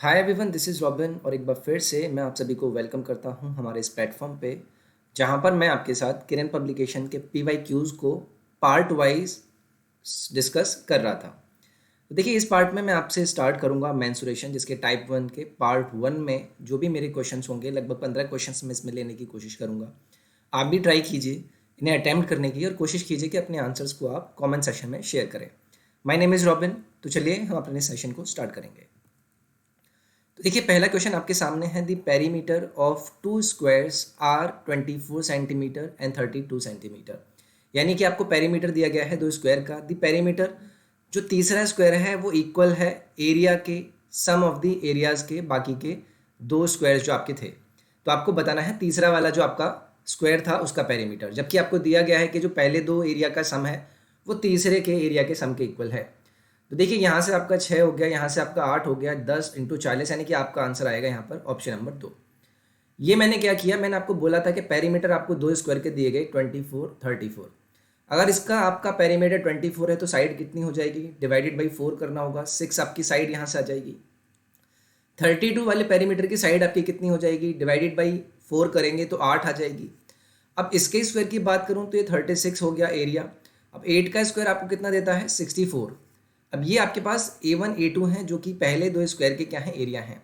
Hi everyone, this is robin और एक बार फिर से मैं आप सभी को वेलकम करता हूं हमारे इस प्लेटफॉर्म पे जहां पर मैं आपके साथ किरण पब्लिकेशन के PYQs को पार्ट वाइज डिस्कस कर रहा था। तो देखिए, इस पार्ट में मैं आपसे स्टार्ट करूंगा मेंसुरेशन, जिसके टाइप 1 के पार्ट 1 में जो भी मेरे क्वेश्चंस होंगे लगभग 15 क्वेश्चंस मैं इसमें लेने की कोशिश करूंगा। आप भी ट्राई कीजिए इन्हें अटैम्प्ट करने की और कोशिश कीजिए कि अपने आंसर्स को आप कमेंट सेक्शन में शेयर करें। My name is robin. तो चलिए हम अपने सेशन को स्टार्ट करेंगे। तो देखिए, पहला क्वेश्चन आपके सामने है। The perimeter of two squares are 24 centimetre and 32 centimetre. यानी कि आपको पेरीमीटर दिया गया है दो स्क्वायर का। द पेरीमीटर जो तीसरा स्क्वायर है वो इक्वल है एरिया के सम ऑफ द एरियाज के बाकी के दो स्क्वायर्स जो आपके थे। तो आपको बताना है तीसरा वाला जो आपका स्क्वायर था उसका पेरीमीटर, जबकि आपको दिया गया है कि जो पहले दो एरिया का सम है वो तीसरे के एरिया के सम के इक्वल है। तो देखिए, यहाँ से आपका 6 हो गया, यहाँ से आपका 8 हो गया, 10 इंटू 40, यानी कि आपका आंसर आएगा यहाँ पर ऑप्शन नंबर 2। ये मैंने क्या किया, मैंने आपको बोला था कि पेरीमीटर आपको दो स्क्वायर के दिए गए 24 34। अगर इसका आपका पेरीमीटर 24 है तो साइड कितनी हो जाएगी, डिवाइडेड बाई 4 करना होगा। 6 आपकी साइड यहाँ से आ जाएगी। 32 वाले पेरीमीटर की साइड आपकी कितनी हो जाएगी, डिवाइडेड बाई 4 करेंगे तो 8 आ जाएगी। अब इसके स्क्वायर की बात करूँ तो ये 36 हो गया एरिया। अब 8 का स्क्वायर आपको कितना देता है, 64। अब ये आपके पास A1 A2 हैं जो कि पहले दो स्क्वायर के क्या हैं, एरिया हैं।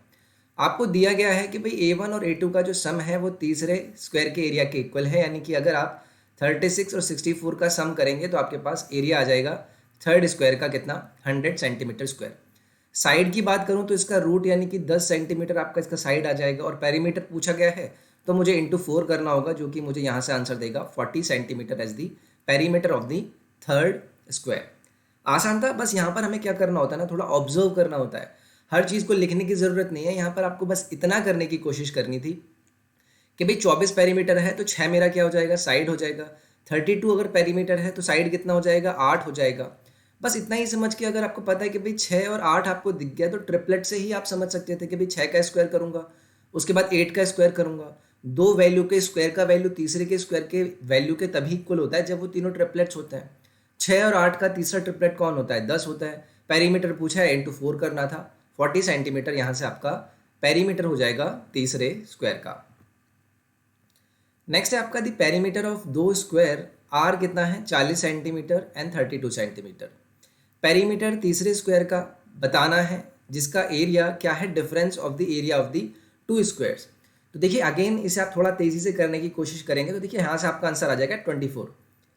आपको दिया गया है कि भाई A1 और A2 का जो सम है वो तीसरे स्क्वायर के एरिया के इक्वल है, यानी कि अगर आप 36 और 64 का सम करेंगे तो आपके पास एरिया आ जाएगा थर्ड स्क्वायर का कितना, 100 सेंटीमीटर स्क्वायर। साइड की बात करूं तो इसका रूट यानी कि 10 सेंटीमीटर आपका इसका साइड आ जाएगा, और पेरीमीटर पूछा गया है तो मुझे इंटू 4 करना होगा, जो कि मुझे यहाँ से आंसर देगा 40 centimetre as the perimeter of the third square. आसान था। बस यहाँ पर हमें क्या करना होता है ना, थोड़ा ऑब्जर्व करना होता है। हर चीज़ को लिखने की ज़रूरत नहीं है, यहाँ पर आपको बस इतना करने की कोशिश करनी थी कि भाई 24 पेरीमीटर है तो 6 मेरा क्या हो जाएगा, साइड हो जाएगा। 32 अगर पेरीमीटर है तो साइड कितना हो जाएगा, 8 हो जाएगा। बस इतना ही समझ के अगर आपको पता है कि भाई 6 और 8 आपको दिख गया तो ट्रिपलेट से ही आप समझ सकते थे कि भाई 6 का स्क्वायर करूंगा, उसके बाद 8 का स्क्वायर करूंगा। दो वैल्यू के स्क्वायर का वैल्यू तीसरे के स्क्वायर के वैल्यू के तभी इक्वल होता है जब वो तीनों ट्रिपलेट्स होते हैं। 6 और 8 का तीसरा ट्रिपलेट कौन होता है, 10 होता है। पेरीमीटर पूछा है, इंटू 4 करना था। 40 सेंटीमीटर यहाँ से आपका पेरीमीटर हो जाएगा तीसरे स्क्वायर का। नेक्स्ट है आपका दी पेरीमीटर ऑफ दो स्क्वायर आर कितना है, 40 सेंटीमीटर एंड 32 सेंटीमीटर। पेरीमीटर तीसरे स्क्वायर का बताना है जिसका एरिया क्या है, difference of the area of the two squares. तो देखिए अगेन इसे आप थोड़ा तेजी से करने की कोशिश करेंगे तो देखिए यहाँ से आपका आंसर आ जाएगा 24।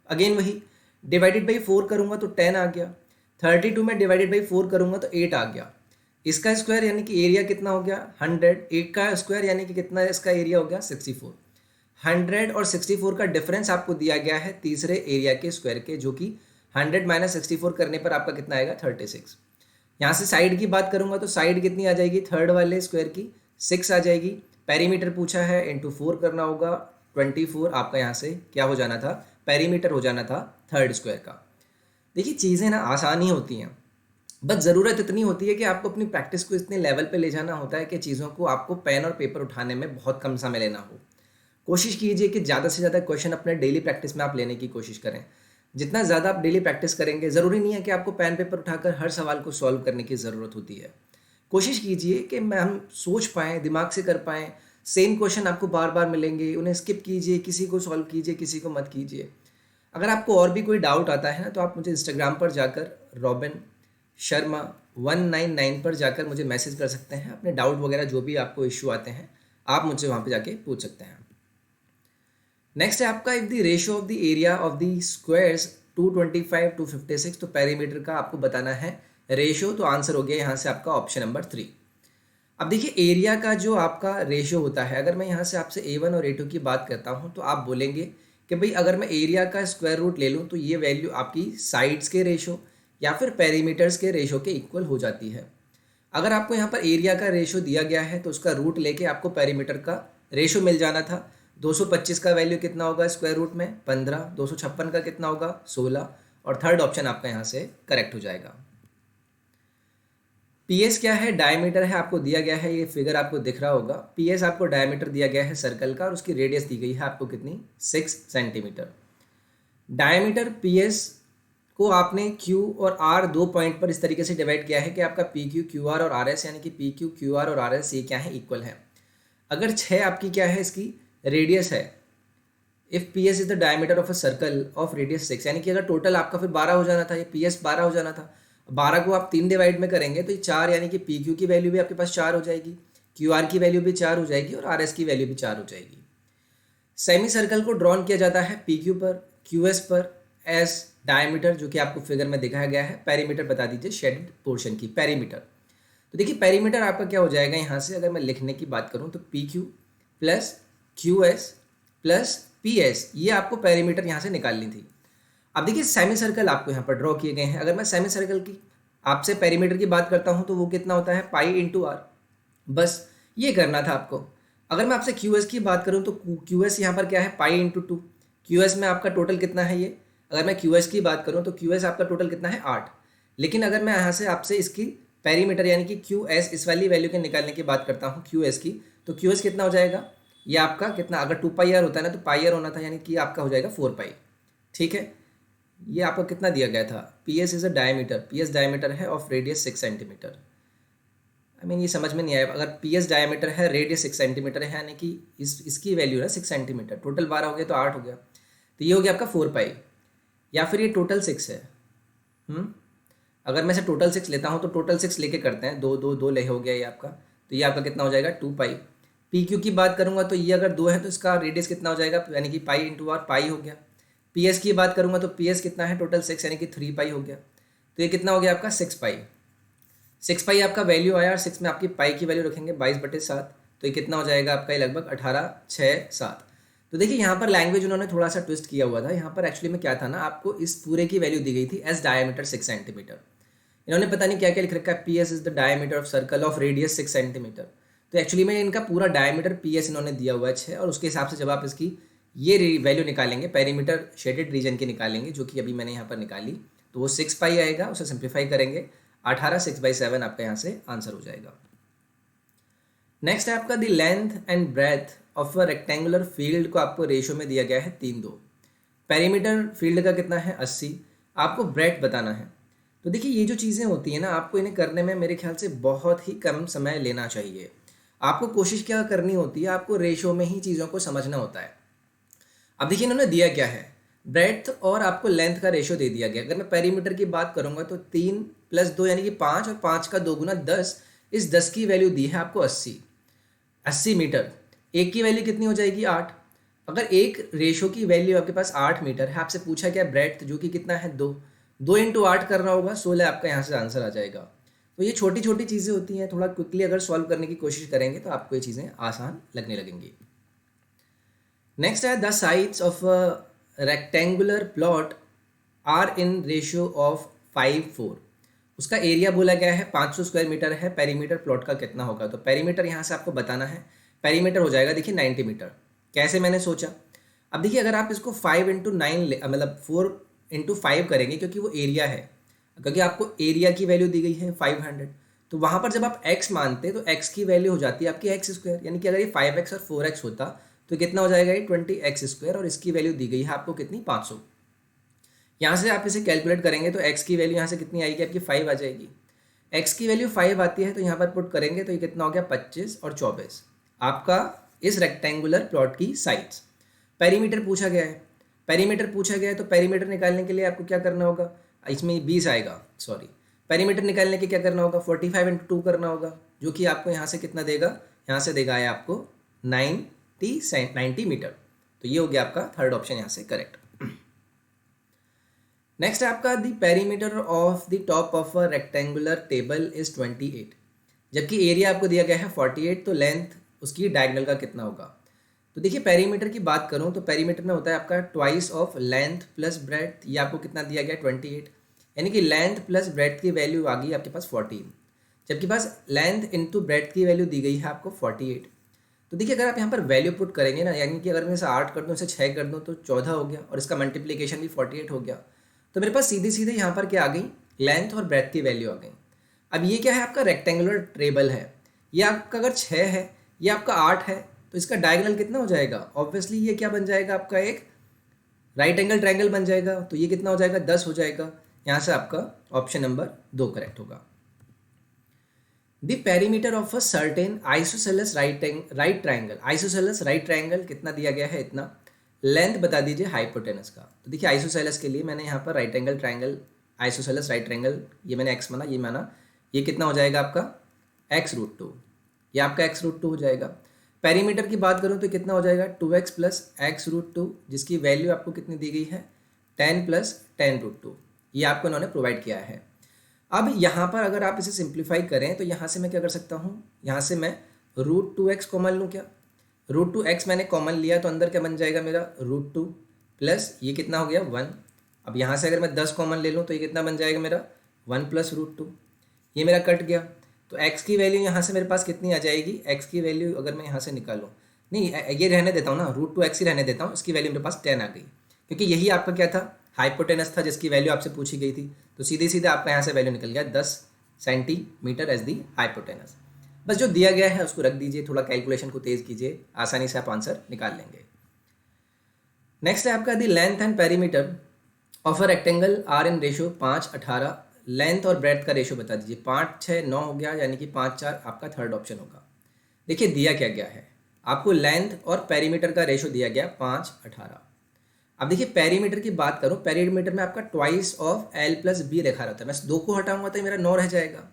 अगेन वही डिवाइडेड बाई 4 करूंगा तो 10 आ गया। 32 में डिवाइडेड बाई 4 करूंगा तो 8 आ गया। इसका स्क्वायर यानी कि एरिया कितना हो गया, 100। 8 का स्क्वायर यानी कि कितना इसका एरिया हो गया, 64। 100 और 64 का डिफरेंस आपको दिया गया है तीसरे एरिया के स्क्वायर के, जो कि 100 माइनस 64 करने पर आपका कितना आएगा, 36। यहाँ से साइड की बात करूंगा तो साइड कितनी आ जाएगी, थर्ड वाले स्क्वायर की 6 आ जाएगी। पेरीमीटर पूछा है, इंटू 4 करना होगा। 24 आपका यहाँ से क्या हो जाना था, पेरीमीटर हो जाना था थर्ड स्क्वायर का। देखिए चीज़ें ना आसान ही होती हैं, बस ज़रूरत इतनी होती है कि आपको अपनी प्रैक्टिस को इतने लेवल पे ले जाना होता है कि चीज़ों को आपको पेन और पेपर उठाने में बहुत कम समय लेना हो। कोशिश कीजिए कि ज़्यादा से ज़्यादा क्वेश्चन अपने डेली प्रैक्टिस में आप लेने की कोशिश करें। जितना ज़्यादा आप डेली प्रैक्टिस करेंगे, ज़रूरी नहीं है कि आपको पेन पेपर उठाकर हर सवाल को सॉल्व करने की ज़रूरत होती है। कोशिश कीजिए कि हम सोच पाएँ, दिमाग से कर पाएँ। सेम क्वेश्चन आपको बार बार मिलेंगे, उन्हें स्किप कीजिए, किसी को सॉल्व कीजिए, किसी को मत कीजिए। अगर आपको और भी कोई डाउट आता है ना तो आप मुझे इंस्टाग्राम पर जाकर रॉबिन शर्मा 199 पर जाकर मुझे मैसेज कर सकते हैं। अपने डाउट वगैरह जो भी आपको इश्यू आते हैं आप मुझसे वहाँ पे जाके पूछ सकते हैं। नेक्स्ट है आपका, if the ratio of the area of the squares 225 256, तो पेरीमीटर का आपको बताना है रेशियो। तो आंसर हो गया यहाँ से आपका ऑप्शन नंबर 3। अब देखिए एरिया का जो आपका रेशियो होता है, अगर मैं यहाँ से आपसे A1 और A2 की बात करता हूँ तो आप बोलेंगे कि भाई अगर मैं एरिया का स्क्वायर रूट ले लूँ तो ये वैल्यू आपकी साइड्स के रेशियो या फिर पेरीमीटर्स के रेशियो के इक्वल हो जाती है। अगर आपको यहाँ पर एरिया का रेशियो दिया गया है तो उसका रूट लेके आपको पेरीमीटर का रेशियो मिल जाना था। 225 का वैल्यू कितना होगा स्क्वायर रूट में, 15। 256 का कितना होगा, 16। और थर्ड ऑप्शन आपका यहाँ से करेक्ट हो जाएगा। PS क्या है, डायमीटर है, आपको दिया गया है, ये फिगर आपको दिख रहा होगा। PS आपको डायमीटर दिया गया है सर्कल का और उसकी रेडियस दी गई है आपको कितनी, 6 सेंटीमीटर। डायमीटर PS को आपने Q और R दो पॉइंट पर इस तरीके से डिवाइड किया है कि आपका PQ QR और RS यानी कि PQ QR और RS ये क्या है, इक्वल है। अगर 6 आपकी क्या है, इसकी रेडियस है। If PS is the diameter of a circle of radius 6, यानी कि अगर टोटल आपका फिर 12 हो जाना था, ये PS 12 हो जाना था। 12 को आप 3 डिवाइड में करेंगे तो ये 4, यानी कि PQ की वैल्यू भी आपके पास 4 हो जाएगी, QR की वैल्यू भी 4 हो जाएगी और RS की वैल्यू भी 4 हो जाएगी। सेमी सर्कल को ड्रॉन किया जाता है PQ पर, QS पर एज डायमीटर, जो कि आपको फिगर में दिखाया गया है। पेरीमीटर बता दीजिए शेडेड पोर्शन की, पेरीमीटर। तो देखिए पेरीमीटर आपका क्या हो जाएगा, यहाँ से अगर मैं लिखने की बात करूँ तो PQ plus QS plus PS, ये आपको पेरीमीटर यहाँ से निकालनी थी। अब देखिए सेमी सर्कल आपको यहाँ पर ड्रॉ किए गए हैं। अगर मैं सेमी सर्कल की आपसे पेरीमीटर की बात करता हूँ तो वो कितना होता है, पाई इंटू आर। बस ये करना था आपको। अगर मैं आपसे QS की बात करूँ तो QS यहाँ पर क्या है, पाई इंटू 2। QS में आपका टोटल कितना है ये, अगर मैं QS की बात करूँ तो QS आपका टोटल कितना है, 8। लेकिन अगर मैं यहाँ से आपसे इसकी पेरीमीटर यानी कि QS इस वाली वैल्यू के निकालने की बात करता हूँ QS की, तो QS कितना हो जाएगा, ये आपका कितना, अगर 2 पाई आर होता है ना तो पाई आर होना था, यानी कि आपका हो जाएगा 4 पाई। ठीक है, ये आपको कितना दिया गया था, PS is a diameter, PS diameter है ऑफ रेडियस 6 सेंटीमीटर। ये समझ में नहीं आया। अगर PS डायमीटर है, रेडियस 6 सेंटीमीटर है, यानी कि इसकी वैल्यू है 6 सेंटीमीटर, टोटल 12 हो गया तो 8 हो गया, तो ये हो गया आपका 4 पाई। या फिर ये टोटल 6 है। अगर मैं इसे टोटल 6 लेता हूँ तो टोटल 6 लेके करते हैं, 2 ले हो गया ये आपका, तो ये आपका कितना हो जाएगा, 2 पाई। PQ की बात करूँगा तो ये अगर 2 है तो इसका रेडियस कितना हो जाएगा, यानी कि पाई इंटू आर, पाई हो गया। PS की बात करूँगा तो PS कितना है, टोटल 6 यानी कि 3 पाई हो गया, तो ये कितना हो गया आपका 6 पाई। 6 पाई आपका वैल्यू आया और 6 में आपकी पाई की वैल्यू रखेंगे 22/7, तो ये कितना हो जाएगा आपका, ये लगभग 18, 6, 7। तो देखिए यहाँ पर लैंग्वेज उन्होंने थोड़ा सा ट्विस्ट किया हुआ था। यहाँ पर एक्चुअली में क्या था ना, आपको इस पूरे की वैल्यू दी गई थी एज डायमीटर 6 सेंटीमीटर। इन्होंने पता नहीं क्या क्या लिख रखा है, PS is the diameter of circle of radius 6 centimetre. तो एक्चुअली में इनका पूरा डायमीटर PS इन्होंने दिया हुआ है 6, और उसके हिसाब से जब आप इसकी ये वैल्यू निकालेंगे, पेरीमीटर शेडेड रीजन की निकालेंगे, जो कि अभी मैंने यहाँ पर निकाली, तो वो 6 पाई आएगा। उसे सिंप्लीफाई करेंगे, 18, 6/7 आपका यहाँ से आंसर हो जाएगा। नेक्स्ट है आपका the length and breadth of a rectangular field को आपको रेशो में दिया गया है 3:2। पेरीमीटर फील्ड का कितना है, 80, आपको ब्रेथ बताना है। तो देखिए ये जो चीज़ें होती हैं ना, आपको इन्हें करने में मेरे ख्याल से बहुत ही कम समय लेना चाहिए। आपको कोशिश क्या करनी होती है, आपको रेशो में ही चीज़ों को समझना होता है। अब देखिए इन्होंने दिया क्या है, ब्रेथ और आपको लेंथ का रेशो दे दिया गया। अगर मैं पेरीमीटर की बात करूंगा तो 3 + 2 यानी कि 5, और 5 का 2 गुना 10, इस 10 की वैल्यू दी है आपको 80 मीटर। एक की वैल्यू कितनी हो जाएगी, 8। अगर एक रेशो की वैल्यू आपके पास 8 मीटर है, आपसे पूछा क्या ब्रेथ, जो कि कितना है 2 इंटू 8 करना होगा, 16 आपका यहाँ से आंसर आ जाएगा। तो ये छोटी छोटी चीज़ें होती हैं, थोड़ा क्विकली अगर सॉल्व करने की कोशिश करेंगे तो आपको ये चीज़ें आसान लगने लगेंगी। नेक्स्ट है the sides of a rectangular plot are in ratio of 5:4। उसका एरिया बोला गया है 500 स्क्वायर मीटर है। पेरीमीटर प्लॉट का कितना होगा, तो पेरीमीटर यहाँ से आपको बताना है। पेरीमीटर हो जाएगा देखिए 90 मीटर। कैसे मैंने सोचा, अब देखिए अगर आप इसको 5 × 9 मतलब 4 × 5 करेंगे, क्योंकि वो एरिया है, क्योंकि आपको एरिया की वैल्यू दी गई है 500, तो वहाँ पर जब आप x मानते तो x की वैल्यू हो जाती है आपकी x², यानी कि अगर ये 5x और 4x होता तो कितना हो जाएगा, ये 20x², और इसकी वैल्यू दी गई है आपको कितनी, 500। यहाँ से आप इसे कैलकुलेट करेंगे तो x की वैल्यू यहाँ से कितनी आएगी आपकी, 5 आ जाएगी। x की वैल्यू 5 आती है तो यहाँ पर पुट करेंगे तो ये कितना हो गया, 25 और 24 आपका इस रेक्टेंगुलर प्लॉट की साइड्स। पेरीमीटर पूछा गया है, पेरीमीटर पूछा गया है तो पेरीमीटर निकालने के लिए आपको क्या करना होगा, इसमें 20 आएगा, सॉरी, पेरीमीटर निकालने के क्या करना होगा, 45 × 2 करना होगा, जो कि आपको यहाँ से कितना देगा, यहाँ से देगा है आपको 90 मीटर। तो ये हो गया आपका थर्ड ऑप्शन यहाँ से करेक्ट। नेक्स्ट है आपका the perimeter of the top of a rectangular table is 28, जबकि एरिया आपको दिया गया है 48, तो लेंथ उसकी डायगोनल का कितना होगा। तो देखिए पेरीमीटर की बात करूँ तो पेरीमीटर में होता है आपका twice of length plus breadth. ये आपको कितना दिया गया, 28, यानी कि लेंथ प्लस ब्रेड्थ की वैल्यू आ गई आपके पास 14, जबकि पास लेंथ इंटू ब्रेड्थ की वैल्यू दी गई है आपको 48। तो देखिए अगर आप यहाँ पर वैल्यू पुट करेंगे ना, यानी कि अगर मैं इसे 8 कर दूँ, इसे 6 कर दूँ, तो 14 हो गया, और इसका मल्टीप्लीकेशन भी 48 हो गया। तो मेरे पास सीधे सीधे यहाँ पर क्या आ गई, लेंथ और ब्रेड्थ की वैल्यू आ गई। अब ये क्या है, आपका रेक्टेंगुलर टेबल है, ये आपका अगर 6 है, ये आपका 8 है, तो इसका डायगोनल कितना हो जाएगा, ऑब्वियसली ये क्या बन जाएगा आपका एक राइट एंगल ट्रायंगल बन जाएगा। तो ये कितना हो जाएगा, 10 हो जाएगा। यहाँ से आपका ऑप्शन नंबर 2 करेक्ट होगा। The perimeter of a certain isosceles right triangle, isosceles right triangle कितना दिया गया है, इतना। लेंथ बता दीजिए हाइपोटेनस का। तो देखिए आइसोसेलेस के लिए मैंने यहाँ पर right angle triangle, isosceles right triangle, ये मैंने एक्स माना, ये माना, ये कितना हो जाएगा आपका x√2, ये आपका x√2 हो जाएगा। पेरीमीटर की बात करूँ तो कितना हो जाएगा 2x प्लस x√2, जिसकी वैल्यू आपको कितनी दी गई है 10 प्लस 10√2, ये आपको इन्होंने प्रोवाइड किया है। अब यहाँ पर अगर आप इसे सिंप्लीफाई करें तो यहाँ से मैं क्या कर सकता हूँ, यहाँ से मैं √2x कॉमन लूँ क्या, √2x मैंने कॉमन लिया तो अंदर क्या बन जाएगा मेरा √2 प्लस ये कितना हो गया 1। अब यहाँ से अगर मैं 10 कॉमन ले लूँ तो ये कितना बन जाएगा मेरा 1 प्लस √2, ये मेरा कट गया। तो x की वैल्यू यहाँ से मेरे पास कितनी आ जाएगी, x की वैल्यू अगर मैं यहाँ से निकालूँ, नहीं ये रहने देता हूँ ना, √2x ही रहने देता हूँ, इसकी वैल्यू मेरे पास 10 आ गई, क्योंकि यही आपका क्या था हाइपोटेनस था जिसकी वैल्यू आपसे पूछी गई थी। तो सीधे सीधे आपका यहाँ से वैल्यू निकल गया 10 सेंटीमीटर एज दी हाइपोटेनस। बस जो दिया गया है उसको रख दीजिए, थोड़ा कैलकुलेशन को तेज कीजिए, आसानी से आप आंसर निकाल लेंगे। नेक्स्ट है आपका the length and perimeter of a rectangle are in ratio 5:18। Length और ब्रेथ का रेशो बता दीजिए। 5, 6, 9 हो गया, यानी कि 5, 4 आपका थर्ड ऑप्शन होगा। देखिए दिया क्या गया है आपको, लेंथ और पेरीमीटर का रेशो दिया गया 5:18। अब देखिए पेरीमीटर की बात करूं, पेरीमीटर में आपका twice of L plus B रेखा रहता है। मैं 2 को हटाऊंगा तो मेरा 9 रह जाएगा।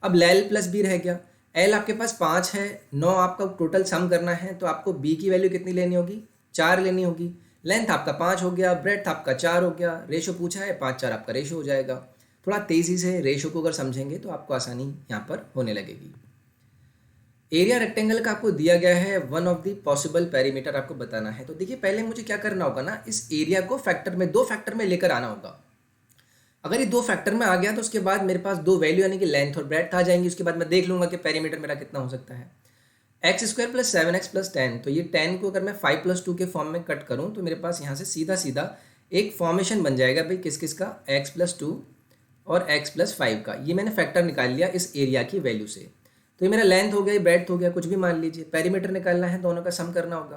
अब एल प्लस बी रह गया, एल आपके पास 5 है, 9 आपका टोटल सम करना है, तो आपको बी की वैल्यू कितनी लेनी होगी 4 लेनी होगी। लेंथ आपका 5 हो गया, ब्रेथ आपका 4 हो गया, रेशो पूछा है 5, 4 आपका रेशो हो जाएगा। थोड़ा तेज़ी से रेशो को अगर समझेंगे तो आपको आसानी यहाँ पर होने लगेगी। एरिया रेक्टेंगल का आपको दिया गया है, one of the possible perimeter आपको बताना है। तो देखिए पहले मुझे क्या करना होगा ना, इस एरिया को फैक्टर में, 2 फैक्टर में लेकर आना होगा। अगर ये 2 फैक्टर में आ गया तो उसके बाद मेरे पास 2 वैल्यू यानी कि लेंथ और ब्रेथ आ जाएंगी। उसके बाद मैं देख लूंगा कि पेरीमीटर मेरा कितना हो सकता है। x² प्लस 7x प्लस 10, तो ये 10 को अगर मैं 5 प्लस 2 के फॉर्म में कट करूँ तो मेरे पास यहाँ से सीधा सीधा एक फॉर्मेशन बन जाएगा भाई, किस किस का, x प्लस 2 और x प्लस 5 का। ये मैंने फैक्टर निकाल लिया इस एरिया की वैल्यू से। तो ये मेरा लेंथ हो गया, ब्रेथ हो गया, कुछ भी मान लीजिए। पेरीमीटर निकालना है, दोनों का सम करना होगा।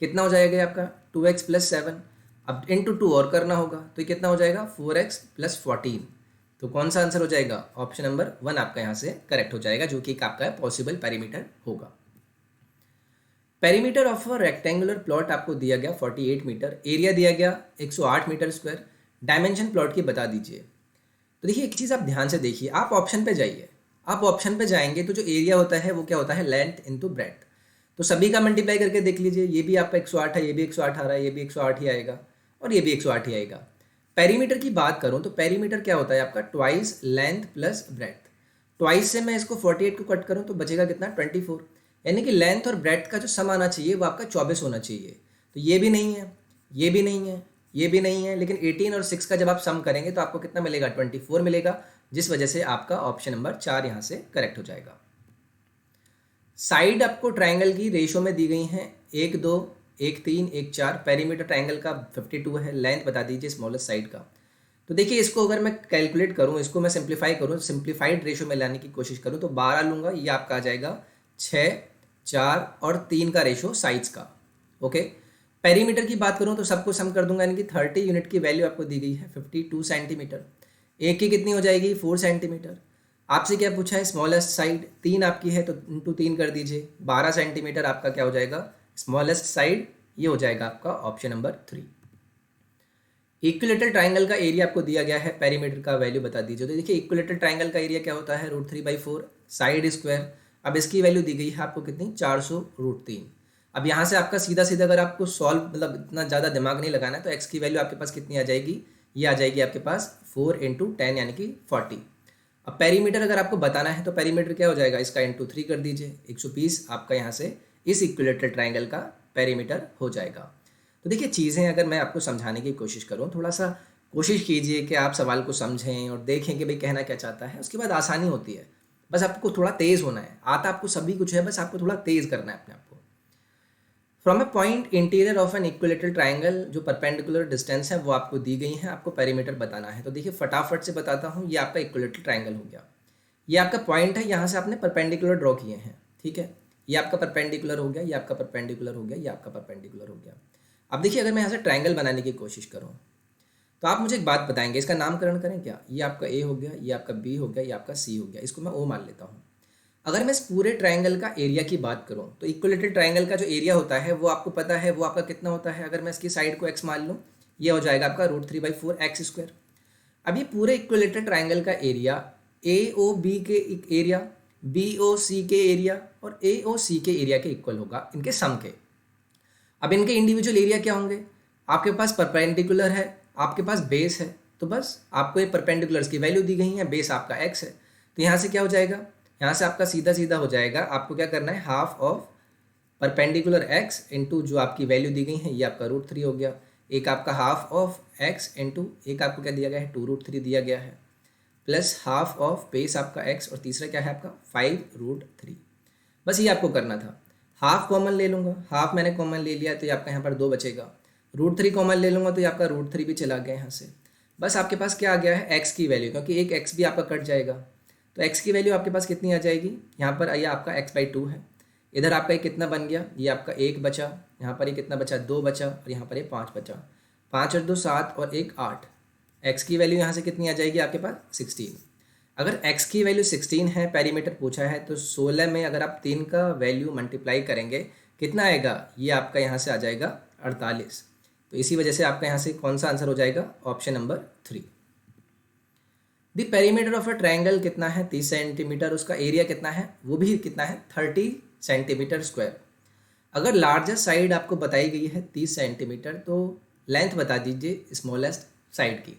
कितना हो जाएगा आपका 2x प्लस 7, अब इंटू 2 और करना होगा, तो ये कितना हो जाएगा 4x प्लस 14। तो कौन सा आंसर हो जाएगा, ऑप्शन नंबर 1 आपका यहाँ से करेक्ट हो जाएगा, जो कि एक आपका पॉसिबल पेरीमीटर होगा। Perimeter of a rectangular plot आपको दिया गया 48 मीटर, एरिया दिया गया 108 मीटर स्क्वायर, डायमेंशन प्लॉट की बता दीजिए। तो देखिए एक चीज़ आप ध्यान से देखिए, आप ऑप्शन पे जाइए, आप ऑप्शन पे जाएंगे तो जो एरिया होता है वो क्या होता है, लेंथ इनटू ब्रेथ। तो सभी का मल्टीप्लाई करके देख लीजिए, ये भी आपका 108 है, ये भी 108 आ रहा है, ये भी 108 ही आएगा और ये भी 108 ही आएगा। पेरीमीटर की बात करूं तो पेरीमीटर क्या होता है आपका, twice length plus breadth. Twice से मैं इसको 48 को कट करूं तो बचेगा कितना 24, यानी कि लेंथ और ब्रेथ का जो सम आना चाहिए वो आपका 24 होना चाहिए। तो ये भी नहीं है, ये भी नहीं है, ये भी नहीं है, लेकिन 18 और 6 का जब आप सम करेंगे तो आपको कितना मिलेगा 24 मिलेगा, जिस वजह से आपका ऑप्शन नंबर 4 यहाँ से करेक्ट हो जाएगा। साइड आपको ट्राइंगल की रेशो में दी गई हैं 1, 2, 1, 3, 1, 4। पेरीमीटर ट्राइंगल का 52 है, लेंथ बता दीजिए स्मॉलेस्ट साइड का। तो देखिए इसको अगर मैं कैलकुलेट करूँ, इसको मैं सिंप्लीफाई करूँ, सिंप्लीफाइड रेशो में लाने की कोशिश करूँ तो 12 लूँगा, ये आपका आ जाएगा 6, 4 और 3 का रेशो साइड्स का। ओके, पेरीमीटर की बात करूँ तो सबको सम कर दूंगा, यानी कि 30 यूनिट की वैल्यू आपको दी गई है 52 सेंटीमीटर। एक की कितनी हो जाएगी 4 सेंटीमीटर। आपसे क्या पूछा है, स्मॉलेस्ट साइड 3 आपकी है तो इंटू 3 कर दीजिए, 12 सेंटीमीटर आपका क्या हो जाएगा स्मॉलेस्ट साइड, ये हो जाएगा आपका ऑप्शन नंबर 3। इक्विलेटरल ट्राइंगल का एरिया आपको दिया गया है, पेरीमीटर का वैल्यू बता दीजिए। तो देखिए इक्विलेटरल ट्राइंगल का एरिया क्या होता है √3/4, साइड स्क्वायर। अब इसकी वैल्यू दी गई है आपको कितनी 400√3। अब यहाँ से आपका सीधा सीधा अगर आपको सॉल्व, मतलब इतना ज़्यादा दिमाग नहीं लगाना है, तो x की वैल्यू आपके पास कितनी आ जाएगी, ये आ जाएगी आपके पास 4 × 10 यानी कि 40। अब पेरीमीटर अगर आपको बताना है तो पेरीमीटर क्या हो जाएगा, इसका इंटू 3 कर दीजिए, 120 आपका यहाँ से इस इक्विलेटरल ट्राइंगल का पेरीमीटर हो जाएगा। तो देखिए चीज़ें अगर मैं आपको समझाने की कोशिश करूँ, थोड़ा सा कोशिश कीजिए कि आप सवाल को समझें और देखें कि भाई कहना क्या चाहता है, उसके बाद आसानी होती है। बस आपको थोड़ा तेज़ होना है, आता आपको सभी कुछ है, बस आपको थोड़ा तेज़ करना है अपने आप को। From A point interior of an equilateral triangle, जो परपेंडिकुलर डिस्टेंस है वो आपको दी गई है, आपको पेरीमीटर बताना है। तो देखिए फटाफट से बताता हूँ, ये आपका इक्विलेटरल ट्राइंगल हो गया, ये आपका पॉइंट है, यहाँ से आपने परपेंडिकुलर ड्रॉ किए हैं, ठीक है। ये आपका परपेंडिकुलर हो गया, ये आपका परपेंडिकुलर हो गया, ये आपका परपेंडिकुलर हो गया। अब देखिए अगर मैं यहाँ से ट्राइंगल बनाने की कोशिश करूँ, तो आप मुझे एक बात बताएंगे, इसका नामकरण करें क्या? ये आपका ए हो गया, ये आपका बी हो गया, ये आपका सी हो गया, इसको मैं ओ मान लेता हूँ। अगर मैं इस पूरे ट्रायंगल का एरिया की बात करूँ तो इक्विलेटरल ट्रायंगल का जो एरिया होता है वो आपको पता है, वो आपका कितना होता है? अगर मैं इसकी साइड को एक्स मान लूँ, ये हो जाएगा आपका √3/4 एक्स स्क्वायर। अब ये पूरे इक्विलेटरल ट्रायंगल का एरिया ए ओ बी के एरिया, बी ओ सी के एरिया और ए ओ सी के एरिया के इक्वल होगा, इनके सम के। अब इनके इंडिविजुअल एरिया क्या होंगे? आपके पास परपेंडिकुलर है, आपके पास बेस है, तो बस आपको ये परपेंडिकुलर्स की वैल्यू दी गई है, बेस आपका एक्स है, तो यहाँ से क्या हो जाएगा? यहाँ से आपका सीधा सीधा हो जाएगा, आपको क्या करना है, half of perpendicular x into जो आपकी वैल्यू दी गई है, ये आपका √3 हो गया। एक आपका हाफ ऑफ एक्स इंटू एक आपको क्या दिया गया है, 2√3 दिया गया है, प्लस हाफ ऑफ बेस आपका एक्स और तीसरा क्या है आपका 5√3। बस ये आपको करना था। हाफ कॉमन ले लूँगा, हाफ मैंने कॉमन ले लिया तो ये आपका यहाँ पर 2 बचेगा। √3 कॉमन ले लूँगा तो ये आपका √3 भी चला गया यहाँ से। बस आपके पास क्या आ गया है, एक्स की वैल्यू, क्योंकि एक एक्स भी आपका कट जाएगा, तो एक्स की वैल्यू आपके पास कितनी आ जाएगी? यहाँ पर आइए, आपका x/2 है, इधर आपका ये कितना बन गया, ये आपका 1 बचा, यहाँ पर ये कितना बचा, 2 बचा, और यहाँ पर ये 5 बचा। 5 और 2 7 और 1 8। एक्स की वैल्यू यहाँ से कितनी आ जाएगी आपके पास, 16। अगर x की वैल्यू 16 है, पेरीमीटर पूछा है, तो 16 में अगर आप 3 का वैल्यू मल्टीप्लाई करेंगे कितना आएगा, ये आपका यहाँ से आ जाएगा 48। तो इसी वजह से आपका यहाँ से कौन सा आंसर हो जाएगा, option number 3। The perimeter of a triangle कितना है, 30 सेंटीमीटर, उसका एरिया कितना है, वो भी कितना है, 30 सेंटीमीटर स्क्वायर। अगर लार्जेस्ट साइड आपको बताई गई है 30 सेंटीमीटर, तो लेंथ बता दीजिए स्मॉलेस्ट साइड की।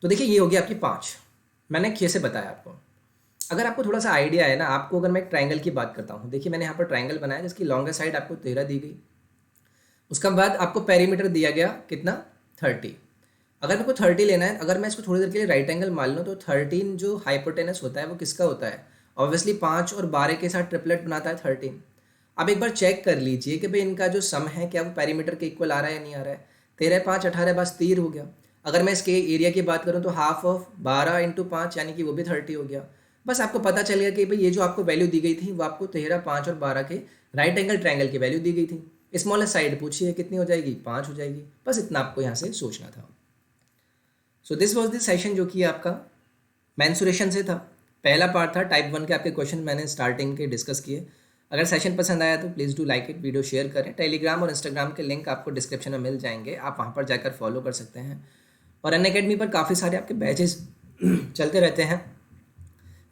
तो देखिए ये होगी आपकी 5, मैंने कैसे बताया आपको। अगर आपको थोड़ा सा आइडिया है ना, आपको अगर मैं एक ट्रायंगल की बात करता हूँ, देखिए मैंने यहाँ पर ट्रायंगल बनाया जिसकी लॉन्गेस्ट साइड आपको 13 दी गई, उसका बाद आपको पेरीमीटर दिया गया कितना, 30। अगर मेरे को 30 लेना है, अगर मैं इसको थोड़ी देर के लिए राइट एंगल मान लूँ, तो 13 जो हाइपोटेनस होता है वो किसका होता है, ऑब्वियसली 5 और 12 के साथ ट्रिपलेट बनाता है 13। अब एक बार चेक कर लीजिए कि भाई इनका जो सम है क्या वो पेरीमीटर के इक्वल आ रहा है या नहीं आ रहा है। 13 5 18 बस 30 हो गया। अगर मैं इसके एरिया की बात करूँ तो हाफ ऑफ 12 × 5 यानी कि वो भी 30 हो गया। बस आपको पता चल गया कि भाई ये जो आपको वैल्यू दी गई थी वो आपको 13 5 और 12 के राइट एंगल ट्रायंगल की वैल्यू दी गई थी। स्मॉलेस्ट साइड पूछिए कितनी हो जाएगी, 5 हो जाएगी। बस इतना आपको यहाँ से सोचना था। So this was this session जो कि आपका मेंसुरेशन से था। पहला पार्ट था टाइप 1 के आपके क्वेश्चन मैंने स्टार्टिंग के डिस्कस किए। अगर सेशन पसंद आया तो please do like it, video share करें। टेलीग्राम और इंस्टाग्राम के लिंक आपको डिस्क्रिप्शन में मिल जाएंगे, आप वहाँ पर जाकर फॉलो कर सकते हैं। और अनअकैडमी पर काफ़ी सारे आपके बैचेस चलते रहते हैं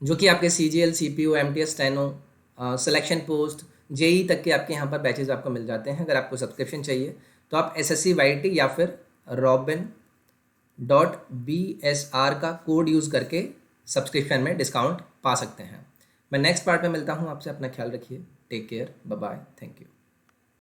जो कि आपके CGL CPU MTS steno selection post JEE तक के आपके यहाँ पर बैचेस आपको मिल जाते हैं। अगर आपको सब्सक्रिप्शन चाहिए तो आप SSC YT या फिर robin.bsr का कोड यूज़ करके सब्सक्रिप्शन में डिस्काउंट पा सकते हैं। मैं नेक्स्ट पार्ट में मिलता हूँ आपसे। अपना ख्याल रखिए। Take care, bye bye, thank you.